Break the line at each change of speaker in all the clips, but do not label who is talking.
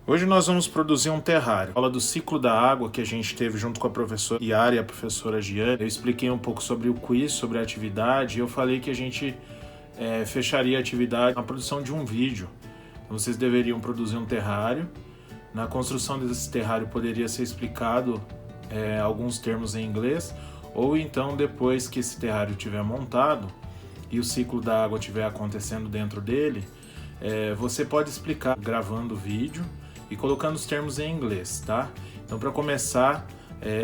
Hoje nós vamos produzir um terrário. Fala do ciclo da água que a gente teve junto com a professora Yara e a professora Giane. Eu expliquei um pouco sobre o quiz, sobre a atividade, e eu falei que a gente fecharia a atividade na produção de um vídeo. Então vocês deveriam produzir um terrário. Na construção desse terrário poderia ser explicado alguns termos em inglês, ou então depois que esse terrário estiver montado e o ciclo da água estiver acontecendo dentro dele, você pode explicar gravando o vídeo e colocando os termos em inglês, tá? Então, para começar,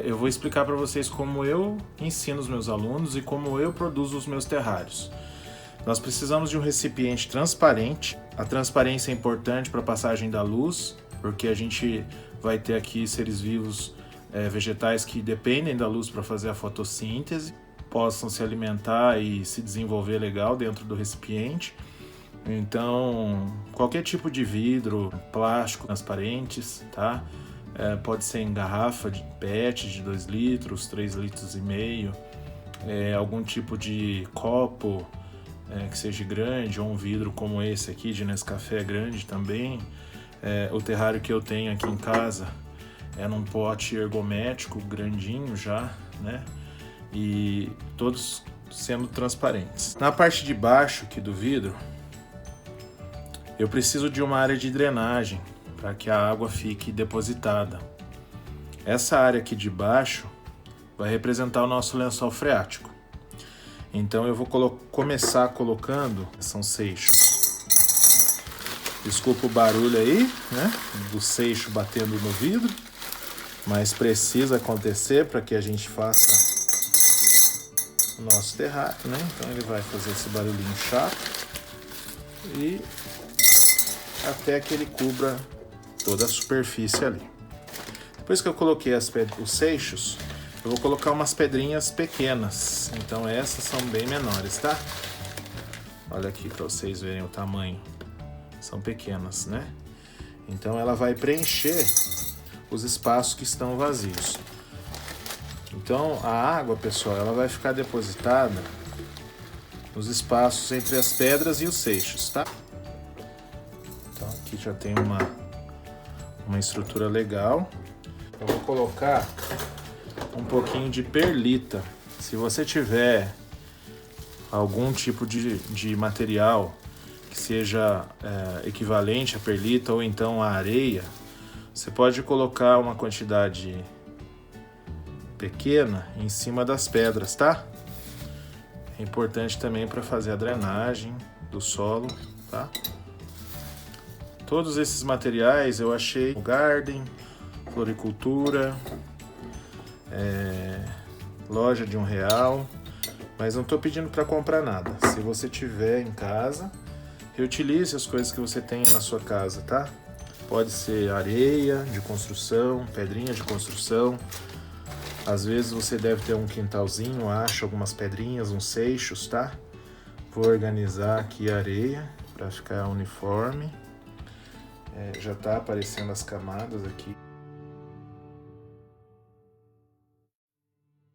eu vou explicar para vocês como eu ensino os meus alunos e como eu produzo os meus terrários. Nós precisamos de um recipiente transparente. A transparência é importante para a passagem da luz, porque a gente vai ter aqui seres vivos vegetais que dependem da luz para fazer a fotossíntese, possam se alimentar e se desenvolver legal dentro do recipiente. Então, qualquer tipo de vidro, plástico, transparentes, tá? Pode ser em garrafa de PET de 2 litros, 3 litros e meio, algum tipo de copo que seja grande, ou um vidro como esse aqui de Nescafé grande também. O terrário que eu tenho aqui em casa é num pote ergométrico grandinho já, né? E todos sendo transparentes. Na parte de baixo aqui do vidro, eu preciso de uma área de drenagem para que a água fique depositada. Essa área aqui de baixo vai representar o nosso lençol freático. Então eu vou começar colocando, são seixos. Desculpa o barulho aí, né, do seixo batendo no vidro, mas precisa acontecer para que a gente faça o nosso terrário, né? Então ele vai fazer esse barulhinho chato e até que ele cubra toda a superfície ali. Depois que eu coloquei os seixos, eu vou colocar umas pedrinhas pequenas. Então essas são bem menores, tá? Olha aqui para vocês verem o tamanho. São pequenas, né? Então ela vai preencher os espaços que estão vazios. Então a água, pessoal, ela vai ficar depositada nos espaços entre as pedras e os seixos, tá? Então aqui já tem uma estrutura legal. Eu vou colocar um pouquinho de perlita. Se você tiver algum tipo de material que seja equivalente à perlita ou então à areia, você pode colocar uma quantidade pequena em cima das pedras, tá? É importante também para fazer a drenagem do solo, tá? Todos esses materiais eu achei no Garden, Floricultura, loja de R$1, mas não estou pedindo para comprar nada. Se você tiver em casa, reutilize as coisas que você tem na sua casa, tá? Pode ser areia de construção, pedrinha de construção. Às vezes você deve ter um quintalzinho, acha algumas pedrinhas, uns seixos, tá? Vou organizar aqui a areia para ficar uniforme. Já tá aparecendo as camadas aqui.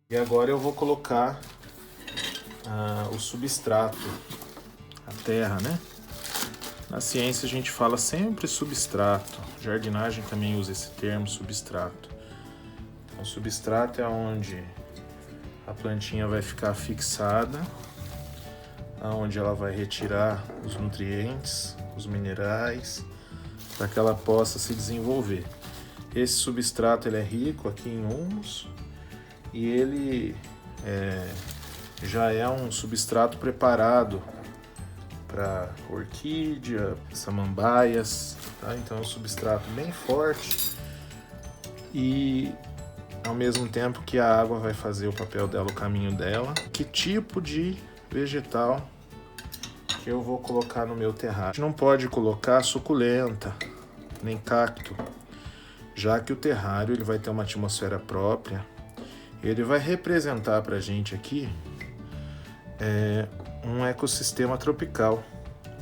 E agora eu vou colocar o substrato, a terra, né? Na ciência a gente fala sempre substrato. Jardinagem também usa esse termo, substrato. O substrato é onde a plantinha vai ficar fixada, onde ela vai retirar os nutrientes, os minerais, para que ela possa se desenvolver. Esse substrato ele é rico aqui em humus e ele já é um substrato preparado para orquídea, samambaias, tá? Então é um substrato bem forte e ao mesmo tempo que a água vai fazer o papel dela, o caminho dela. Que tipo de vegetal que eu vou colocar no meu terrário? A gente não pode colocar suculenta, nem cacto, já que o terrário ele vai ter uma atmosfera própria. Ele vai representar pra gente aqui um ecossistema tropical,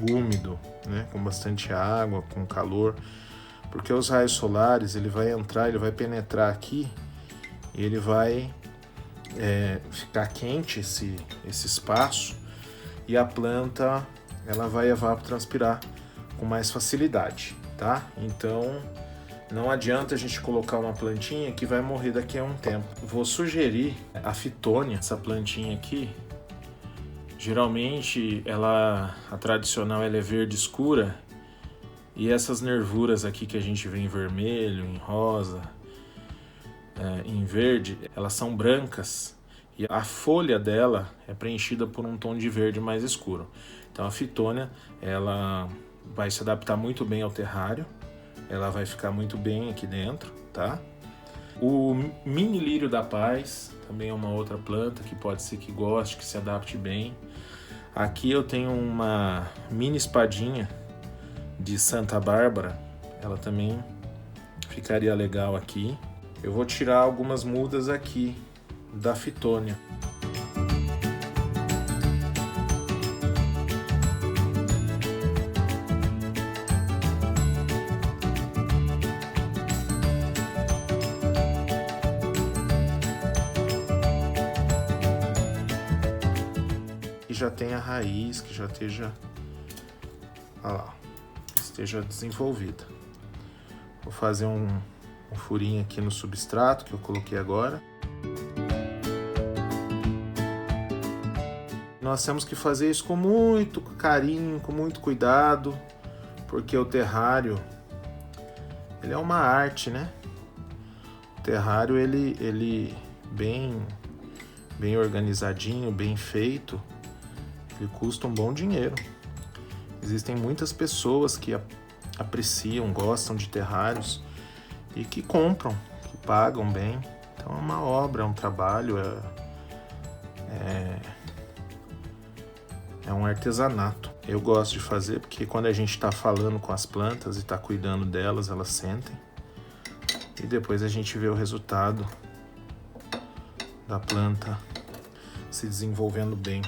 úmido, né? Com bastante água, com calor, porque os raios solares ele vai entrar, ele vai penetrar aqui e ele vai ficar quente esse espaço e a planta ela vai evapotranspirar com mais facilidade, tá? Então Não adianta a gente colocar uma plantinha que vai morrer daqui a um tempo. Vou sugerir a Fitônia, essa plantinha aqui. Geralmente a tradicional ela é verde escura, e essas nervuras aqui que a gente vê em vermelho, em rosa, em verde, elas são brancas e a folha dela é preenchida por um tom de verde mais escuro. Então a Fitônia ela vai se adaptar muito bem ao terrário, ela vai ficar muito bem aqui dentro, tá? O mini lírio da paz também é uma outra planta que pode ser que goste, que se adapte bem. Aqui eu tenho uma mini espadinha de Santa Bárbara, ela também ficaria legal aqui. Eu vou tirar algumas mudas aqui da Fitônia. Que já tenha raiz, que já esteja, olha lá, esteja desenvolvida. Vou fazer um furinho aqui no substrato que eu coloquei agora. Nós temos que fazer isso com muito carinho, com muito cuidado, porque o terrário ele é uma arte, né? O terrário ele bem organizadinho, bem feito, ele custa um bom dinheiro. Existem muitas pessoas que apreciam, gostam de terrários e que compram, que pagam bem. Então é uma obra, é um trabalho, é um artesanato. Eu gosto de fazer porque quando a gente está falando com as plantas e está cuidando delas, elas sentem. E depois a gente vê o resultado da planta se desenvolvendo bem.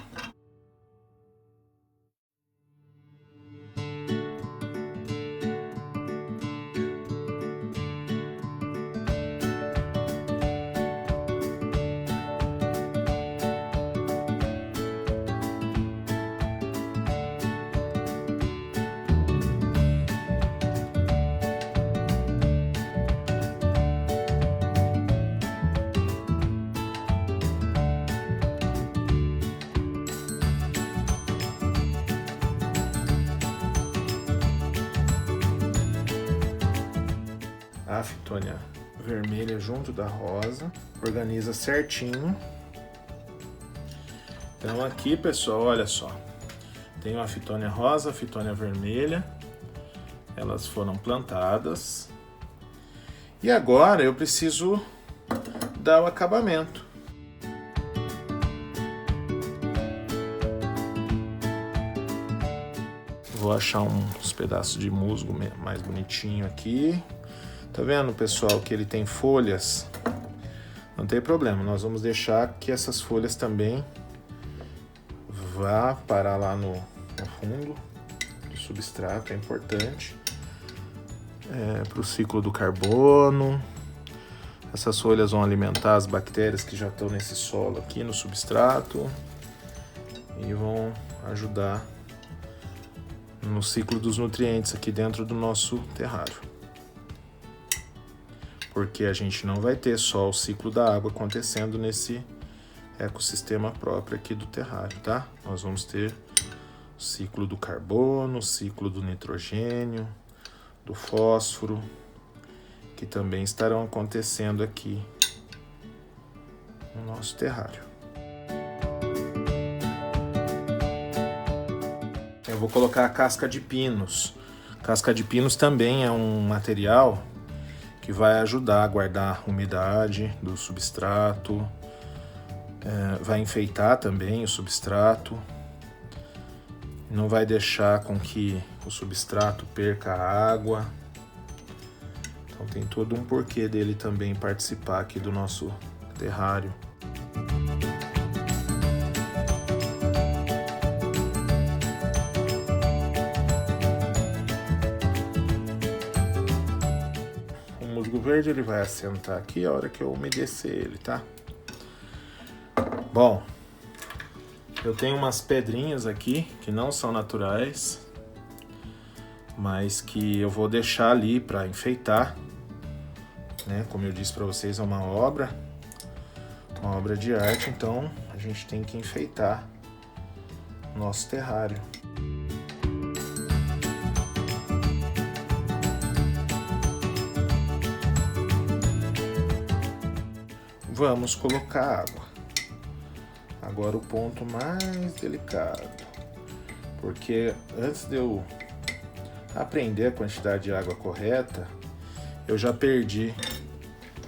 A Fitônia vermelha junto da rosa, organiza certinho. Então aqui, pessoal, olha só, tem a Fitônia rosa, a Fitônia vermelha, elas foram plantadas e agora eu preciso dar o acabamento. Vou achar uns pedaços de musgo mais bonitinho aqui. Tá vendo, pessoal, que ele tem folhas? Não tem problema, nós vamos deixar que essas folhas também vá parar lá no fundo do substrato, é importante. Para o ciclo do carbono. Essas folhas vão alimentar as bactérias que já estão nesse solo aqui no substrato e vão ajudar no ciclo dos nutrientes aqui dentro do nosso terrário. Porque a gente não vai ter só o ciclo da água acontecendo nesse ecossistema próprio aqui do terrário, tá? Nós vamos ter o ciclo do carbono, o ciclo do nitrogênio, do fósforo, que também estarão acontecendo aqui no nosso terrário. Eu vou colocar a casca de pinos. Casca de pinos também é um material que vai ajudar a guardar a umidade do substrato, vai enfeitar também o substrato, não vai deixar com que o substrato perca a água. Então tem todo um porquê dele também participar aqui do nosso terrário. O verde ele vai assentar aqui a hora que eu umedecer ele, tá? Bom, eu tenho umas pedrinhas aqui que não são naturais, mas que eu vou deixar ali para enfeitar. né? Como eu disse para vocês, é uma obra de arte, então a gente tem que enfeitar nosso terrário. Vamos colocar água. Agora o ponto mais delicado, porque antes de eu aprender a quantidade de água correta, eu já perdi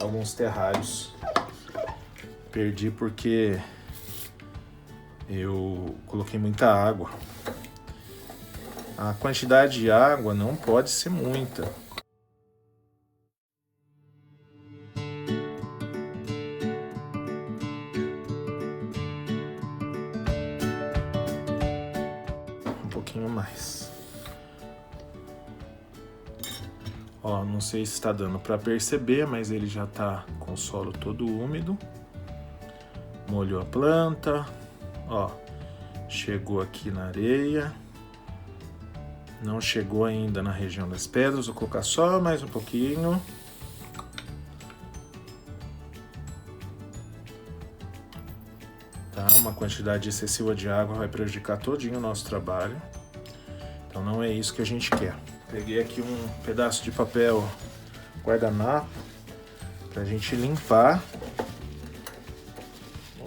alguns terrários. Perdi porque eu coloquei muita água. A quantidade de água não pode ser muita. Um pouquinho mais. Ó, não sei se está dando para perceber, mas ele já está com o solo todo úmido. Molhou a planta, ó, chegou aqui na areia, não chegou ainda na região das pedras, vou colocar só mais um pouquinho. Tá? Uma quantidade excessiva de água vai prejudicar todinho o nosso trabalho, então não é isso que a gente quer. Peguei aqui um pedaço de papel guardanapo para a gente limpar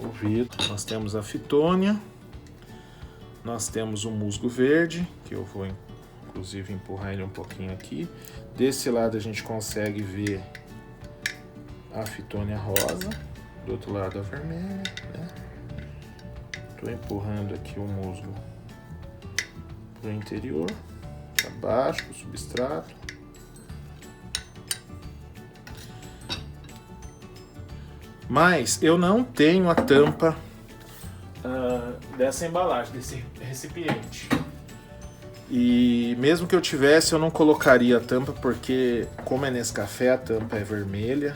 o vidro. Nós temos a fitônia, nós temos o musgo verde, que eu vou inclusive empurrar ele um pouquinho aqui. Desse lado a gente consegue ver a fitônia rosa, do outro lado a vermelha, né? Tô empurrando aqui o musgo pro interior, para baixo, pro substrato. Mas eu não tenho a tampa dessa embalagem, desse recipiente. E mesmo que eu tivesse, eu não colocaria a tampa, porque como é Nescafé, a tampa é vermelha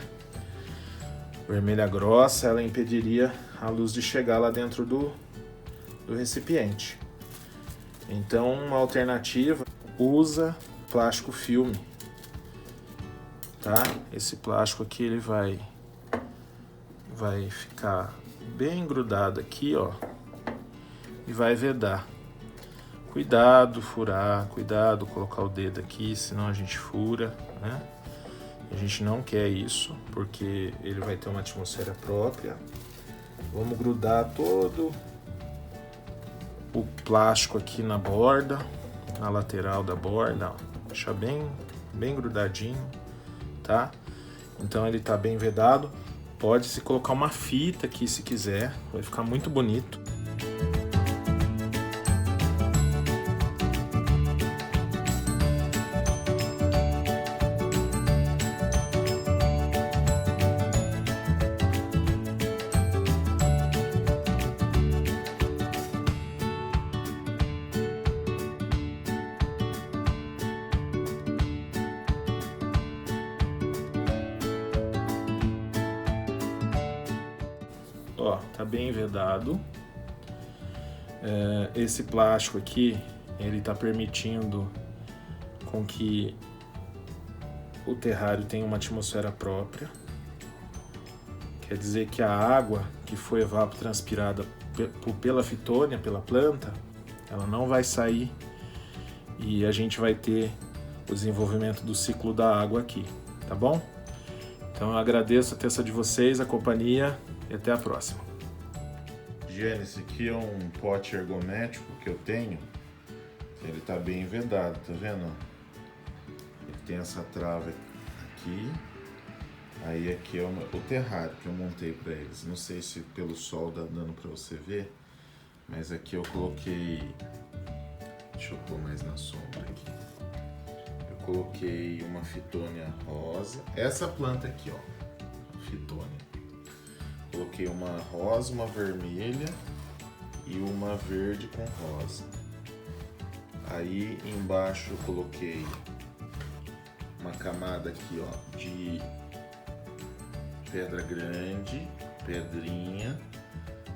grossa, ela impediria a luz de chegar lá dentro do recipiente. Então, uma alternativa, usa plástico filme, tá? Esse plástico aqui ele vai ficar bem grudado aqui, ó, e vai vedar. Cuidado furar, cuidado colocar o dedo aqui, senão a gente fura, né? A gente não quer isso, porque ele vai ter uma atmosfera própria. Vamos grudar todo o plástico aqui na borda, na lateral da borda, ó. Deixar bem grudadinho, tá? Então ele tá bem vedado. Pode-se colocar uma fita aqui se quiser, vai ficar muito bonito. Ó, tá bem vedado. Esse plástico aqui, ele tá permitindo com que o terrário tenha uma atmosfera própria. Quer dizer que a água que foi evapotranspirada pela fitônia, pela planta, ela não vai sair e a gente vai ter o desenvolvimento do ciclo da água aqui, tá bom? Então eu agradeço a atenção de vocês, a companhia, e até a próxima. Giane, esse aqui é um pote ergométrico que eu tenho. Ele tá bem vedado, tá vendo? Ele tem essa trava aqui. Aí aqui é o terrário que eu montei para eles. Não sei se pelo sol dá dando para você ver, mas aqui eu coloquei... Deixa eu pôr mais na sombra aqui. Eu coloquei uma fitônia rosa. Essa planta aqui, ó, fitônia. Coloquei uma rosa, uma vermelha e uma verde com rosa. Aí embaixo eu coloquei uma camada aqui, ó, de pedra grande, pedrinha.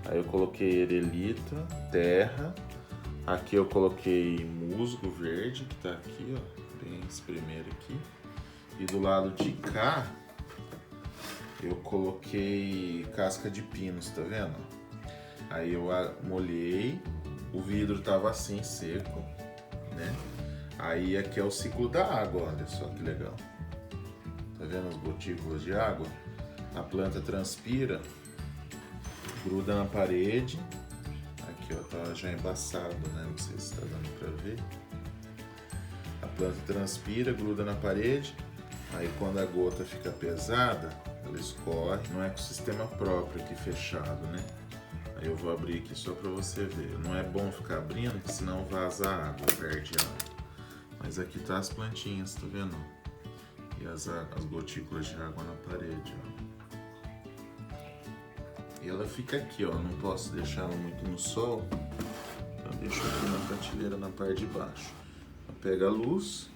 Aí eu coloquei erelita, terra. Aqui eu coloquei musgo verde, que tá aqui, ó, bem esse primeiro aqui. E do lado de cá
eu coloquei casca de pinos, tá vendo? Aí eu molhei, o vidro tava assim, seco, né? Aí aqui é o ciclo da água, olha só que legal. Tá vendo as gotículas de água? A planta transpira, gruda na parede. Aqui, ó, tá já embaçado, né? Não sei se tá dando pra ver. A planta transpira, gruda na parede. Aí quando a gota fica pesada, ela escorre no ecossistema próprio aqui fechado, né? Aí eu vou abrir aqui só pra você ver. Não é bom ficar abrindo, porque senão vaza água, perde água. Mas aqui tá as plantinhas, tá vendo? E as gotículas de água na parede, ó. E ela fica aqui, ó. Não posso deixar ela muito no sol. Então deixo aqui na prateleira na parte de baixo. Ela pega a luz